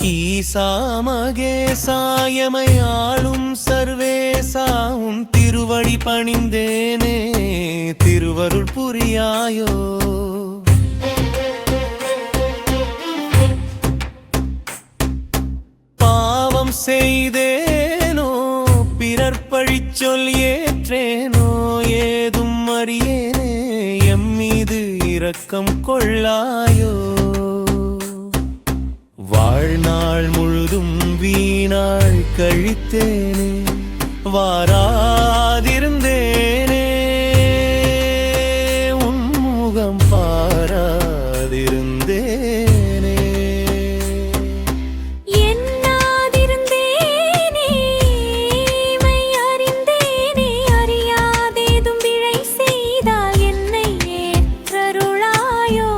ஈசா மகேசாயமையாளும் சர்வேசா உன் திருவடி பணிந்தேனே திருவருள் புரியாயோ. பாவம் செய்தேனோ பிறர் பழிச்சொல் ஏற்றேனோ ஏதும் அறியேனே எம் மீது இரக்கம் கொள்ளாயோ. வாழ்நாள் முழுதும் வீணாள் கழித்தேனே வாராதிருந்தேனே உன்முகம் பாராதிருந்தேனே. எண்ணாதிருந்தேனே மை அறிந்தேனே அறியாதேதும் பிழை செய்தால் என்னை ஏற்றருளாயோ.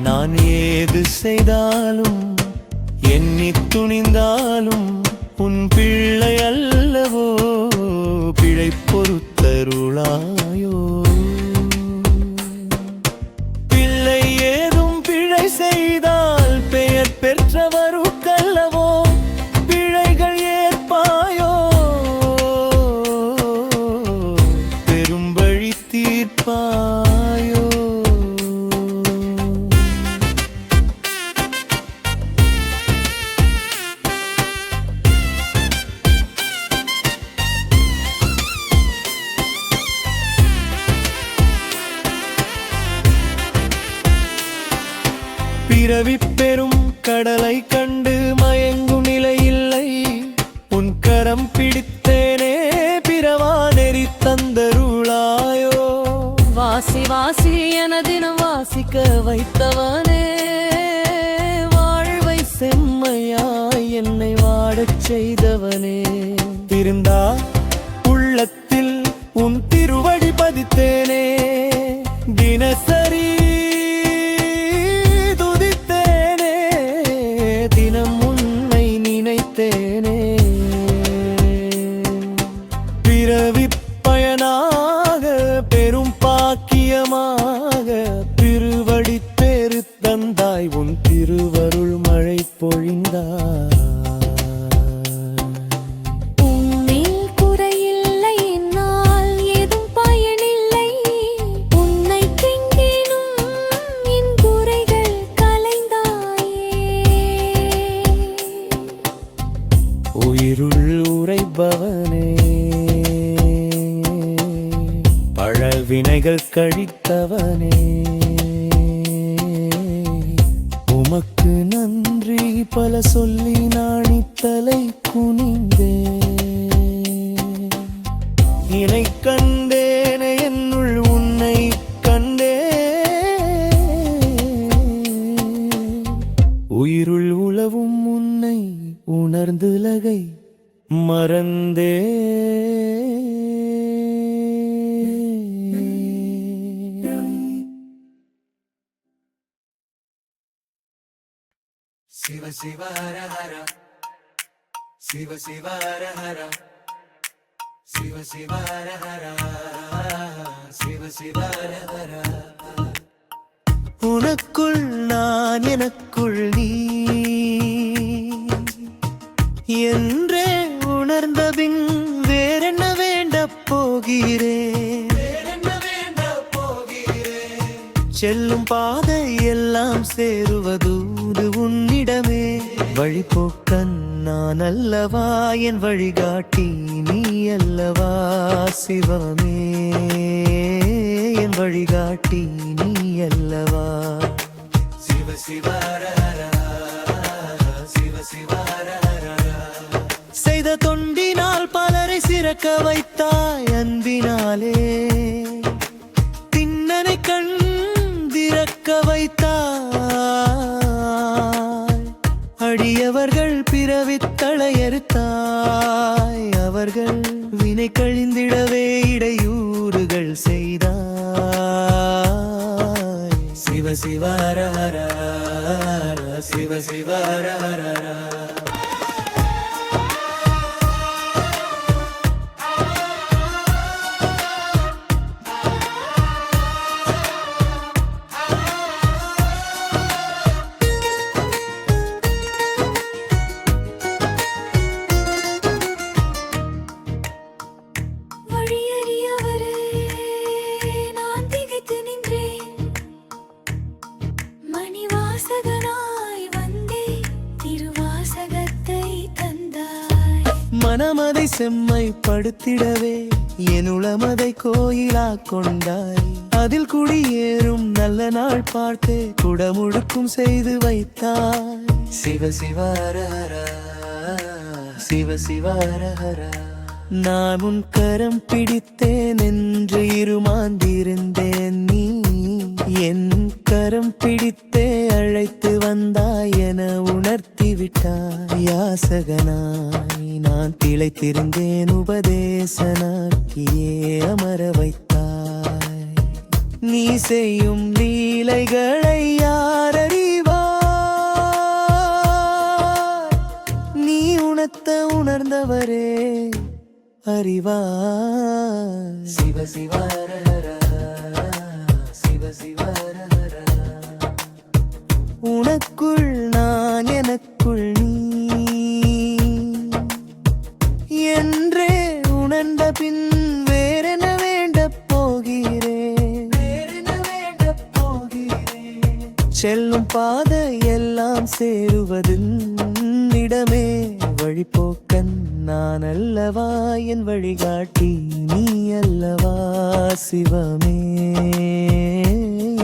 நான் ஏது செய்தாலும் எண்ணித் துணிந்தாலும் உன் பிள்ளை அல்லவோ பிழை பொறுத்தருளாயோ. பிள்ளை ஏதும் பிழை செய்தால் பெயர் பெற்றவருக்கல்லவோ பிழைகள் ஏற்பாயோ பெரும்பழி தீர்ப்பாயோ. பிறவி பெரும் கடலை கண்டு மயங்கும் நிலையில்லை உன் கரம் பிடித்தேனே பிறவா நெறி தந்தருளாயோ. வாசி வாசி என தினம் வாசிக்க வைத்தவனே வாழ்வை செம்மையாய் என்னை வாடச் செய்தவனே. திருந்தா உள்ளத்தில் உன் திருவடி பதித்தேனே தினசரி துதித்தேனே தினம் உன்னை நினைத்தேனே. பிறவி பயனாக பெரும் பாக்கியமாக திருவடி பேரு தந்தாய் உன் திருவருள் மழை பொழிந்தாய். உயிருள் உரைபவனே பழவினைகள் கழித்தவனே உமக்கு நன்றி பல சொல்லி நாணித்தலை குனிந்தே. இனை கண்டேனே என்னுள் உன்னை கண்டே உயிருள் உளவும் உன்னை உணர்ந்துலகை மறந்தே. சிவ சிவ ஹர ஹர சிவ சிவ ஹர ஹர சிவ சிவ ஹர ஹர சிவ சிவ ஹர ஹர. உனக்குள் நான் எனக்குள் நீ என்றே உணர்ந்தபின் வேறென்ன வேண்டப் போகிறேன். செல்லும் பாதை எல்லாம் சேருவதூது உன்னிடமே. வழிபோக்கன் நான் அல்லவா என் வழிகாட்டி நீ அல்லவா சிவமே என் வழிகாட்டி நீ அல்லவா. சிவ சிவ ஹர ஹர சிவ சிவ ஹர ஹர. செய்த தொண்டினால் பலரை சிறக்க வைத்தாய் அன்பினாலே திண்ணனை கண்டிறக்க வைத்தாய். அடியவர்கள் பிறவித் தளையறுத்தாய் அவர்கள் வினை கழிந்திடவே இடையூறுகள் செய்தாய். சிவ சிவ ஹர ஹர சிவ சிவ ஹர ஹர. வாசகனாய் வந்தே திருவாசகத்தை தந்தாய். மனமதை செம்மைப்படுத்திடவே எனுளமதை கோயிலா கொண்டாய். அதில் குடியேறும் நல்ல நாள் பார்த்து குடமுழுக்கும் செய்து வைத்தாய். சிவ சிவாரஹரா சிவ சிவாரஹரா. நான் உன் கரம் பிடித்தேன் என்று இருமாந்திருந்தேன். நீ என் கரம் பிடித்தே அழைத்து வந்தாய் என உணர்த்தி விட்டாய். யாசகனாய் நான் திளைத்திருந்தேன், உபதேசனாக்கியே அமர வைத்தாய். நீ செய்யும் லீலைகளை யார் அறிவார்? நீ உணர்த்த உணர்ந்தவரே அறிவார். சிவ சிவாரஹரா சிவ சிவாரஹரா. உனக்குள் நான் எனக்குள் நீ என்றே உணர்ந்த பின் வேறென வேண்டப் போகிறேன். செல்லும் பாதை எல்லாம் சேருவதின் இடமே வழிபோக்கன் நான் அல்லவா, என் வழிகாட்டி நீ அல்லவா சிவமே,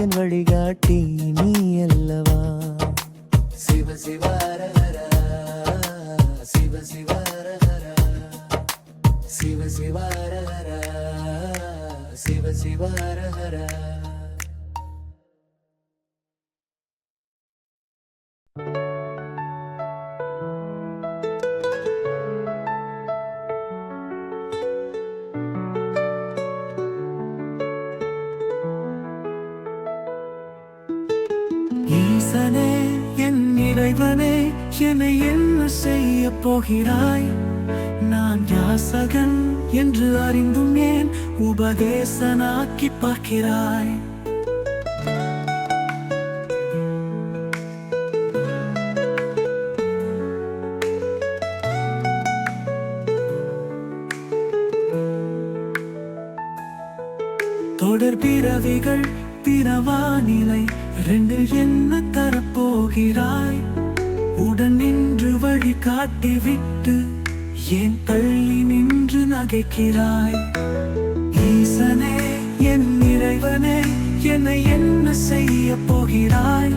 என் வழிகாட்டி நீ அல்லவா. சிவ சிவாரஹரா சிவ சிவாரஹரா சிவ சிவாரஹரா சிவ சிவாரஹரா. ஈசனே என் இறைவனே, என்னை என்ன செய்ய போகிறாய்? நான் யாசகன் என்று அறிந்தும் ஏன் உபதேசனாக்கி பார்க்கிறாய்? தொடர் பிறவிகள் பிறவானிலை ரெண்டில் என்ன தரப்போகிறாய்? உடன் நின்று வழி காட்டி விட்டு ஏன் தள்ளி நின்று நகைக்கிறாய்? ஈசனே என் இறைவனே, என்னை என்ன செய்ய போகிறாய்?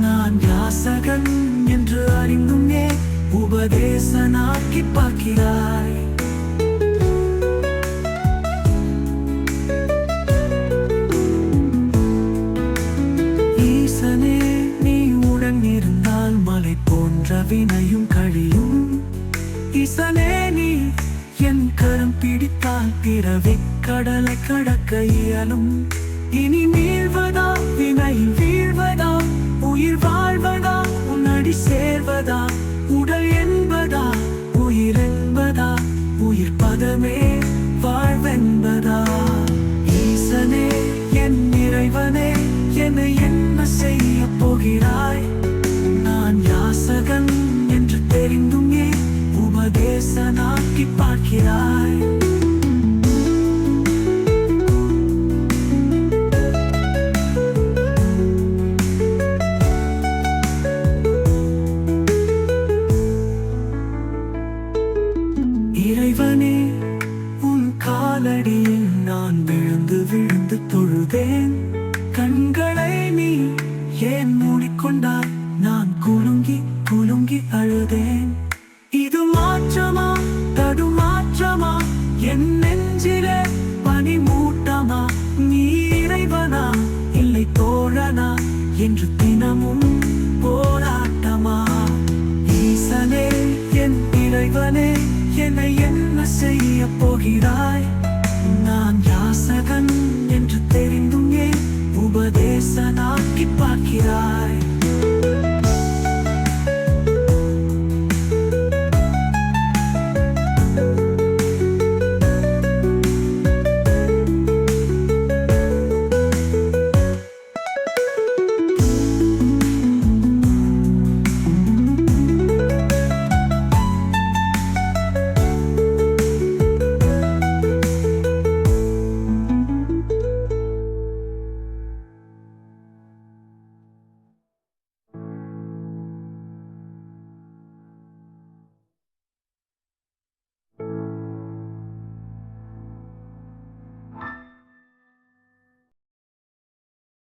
நான் யாசகன் என்று அறிந்தும் ஏன் உபதேசனாக்கி பார்க்கிறாய்? வினையும் கழியும். ஈசனே நீ என் கரம் பிடித்தால் பிறவி கடலை கடக்க இயலும். இனி மீள்வதா வினையில் வீழ்வதா, உயிர் வாழ்வதா உன்னடி சேர்வதா, உடல் என்பதா உயிர் என்பதா, உயிர் பதமே வாழ்வென்பதா? ஈசனே என் இறைவனே, என்னை என்ன செய்ய போகிறாய்? நான் யாசகன் என்று தெரிந்தும் ஏன் உபதேசனாக்கி பார்க்கிறாய்? இறைவனே உன் காலடியில் நான் விழுந்து விழுந்து தொழுதேன். கண்களை நீ ஏன் மூடிக்கொண்டாய்? நான் குலுங்கி குலுங்கி அழுதேன். இது மாற்றமா தடுமாற்றமா? என் நெஞ்சிலே பனிமூட்டமா? நீ இறைவனா இல்லை தோழனா என்று தினமும் போராட்டமா? ஈசனே என் இறைவனே, என்னை என்ன செய்ய போகிறாய்? நான் யாசகன்